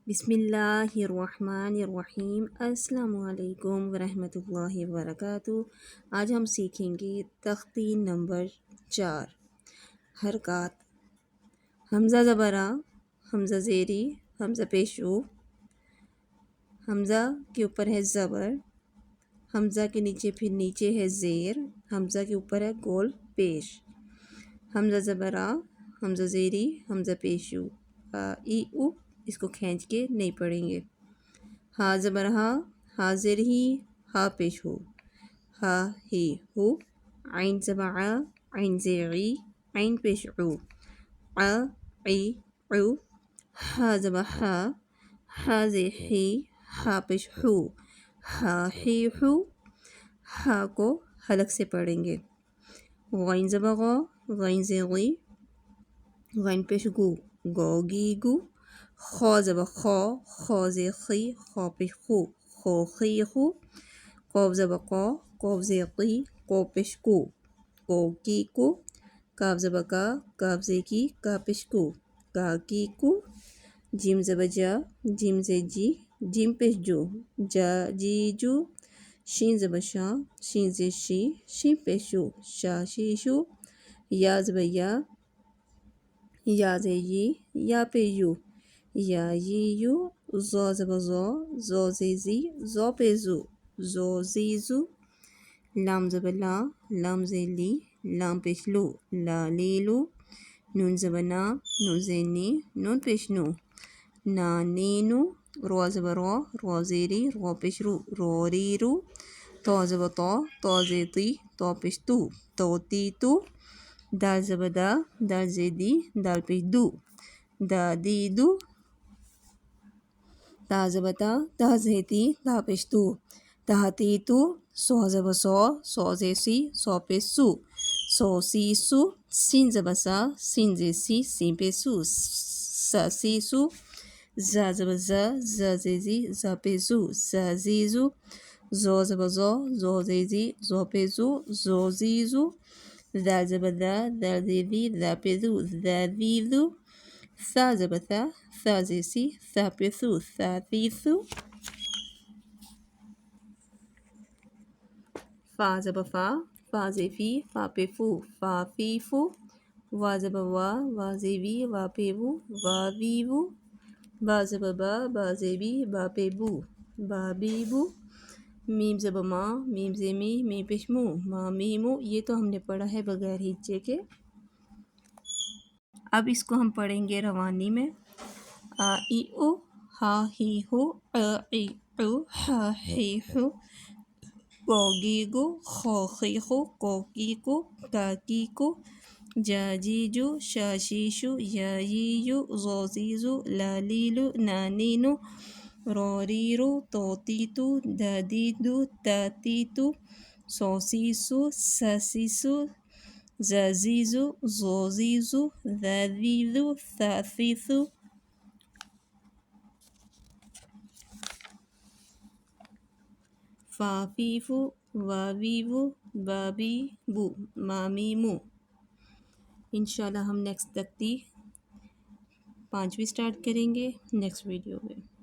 بسم اللہ الرحمن الرحیم۔ السلام علیکم ورحمۃ اللہ وبرکاتہ۔ آج ہم سیکھیں گے تختی نمبر 4 حرکات۔ حمزہ زبرہ، حمزہ زیری، حمزہ پیشو۔ حمزہ کے اوپر ہے زبر، حمزہ کے نیچے پھر نیچے ہے زیر، حمزہ کے اوپر ہے گول پیش۔ حمزہ زبرہ، حمزہ زیری، حمزہ پیشو، ای او اس کو کھینچ کے نہیں پڑھیں گے۔ ہا زبر ہا، ہا زیر ہی، ہا پیش ہو، ہا ہی ہو۔ عین زبر ع، عین زیر عی، عین پیش عو، ع عی عو۔ ہا زبر ہا، ہا زیر ہی، ہا پیش ہو، ہا ہی ہو۔ ہا کو حلق سے پڑھیں گے۔ غین زبر غ، غین زیر غی، غین پیش گو، گو گی گو۔ خا زبر خا، خا زیر خی، خا پیش خو، خو خی خو۔ قاف زبر قا، قاف زیر قی، قو پیش کو، کو کی کو۔ کاف زبر کا، کاف زیر کی، کا پیش کو، کا کی کو۔ جیم زبر جا، جیم زیر جی، جیم پیش جو، جا جی جو۔ شین زبر شا، شین زیر شی، شین پیش شو، شا شی شو۔ یا زبر یا، یا زیر یی، یا پیش یو، یا یی یو۔ زو زبر زو، زو زیر زی، زو پیش زو، زو زی زو۔ لام زبر لا، لام زیر لی، لام پیش لو، لا لی لو۔ نون زبر نا، نون زیر نی، نون پیش نو، نا نی نو۔ رو زبر رو، رو زیری، رو پیش رو، رو ری رو۔ تو زبر تو، تو زیر تی، تو پیش تو، تو تی تو۔ دال زبر دا، دال زیر دی، دال پیش دو، دا دی دو۔ تا زبر تا، تا زیر تی، تا پیش تو، تا تی تو۔ سو زبر سو، سو زیر سی، سو پیش سو، سو سی سو۔ سین زبر سا، سین زیر سی، سین پیش سو، سا سی سو۔ زا زبر زا، زا زیر زی، زا پیش زو، زا زی زو۔ زو زبر زو، زو زیر زی، زو پیش زو، زو زی زو۔ دال زبر دا، دال زیر دی، دا پیش دو، دا دی دو۔ ثا زبر ثا، ثا زیر سی، ثا پیش ثو، ثا ثی ثو۔ فا زبر فا، فا زیر فی، فا پیش فو، فا فی فو۔ وا زبر وا، وا زیر وی، وا پیش وو، وا وی وو۔ با زبر با، با زیر بی، با پیش بو، با بی بو۔ میم زبر ما، میم زیر می، میم پیش مو، ما می مو۔ یہ تو ہم نے پڑھا ہے بغیر ہجے کے۔ اب اس کو ہم پڑھیں گے روانی میں۔ آ ای او، ہا ہی ہو، ای او، ہا ہی ہو۔ گو گی گو، خو خی خو، کو کی کو، کا کی کو۔ جا جی جو، شا شی شو، یا یی یو، زو زی زو، لا لی لو، نا نی نو۔ رو ری رو، تو تی تو، دا دی دو، تا تی تو۔ سو سی سو، سا سی سو، زا زی زو، زو زی زو، ذا ذی ذو، ثا ثی ثو۔ فا فی فو، وا وی وو، با بی بو، ما می مو۔ انشاءاللہ ہم نیکسٹ تختی 5ویں سٹارٹ کریں گے نیکسٹ ویڈیو میں۔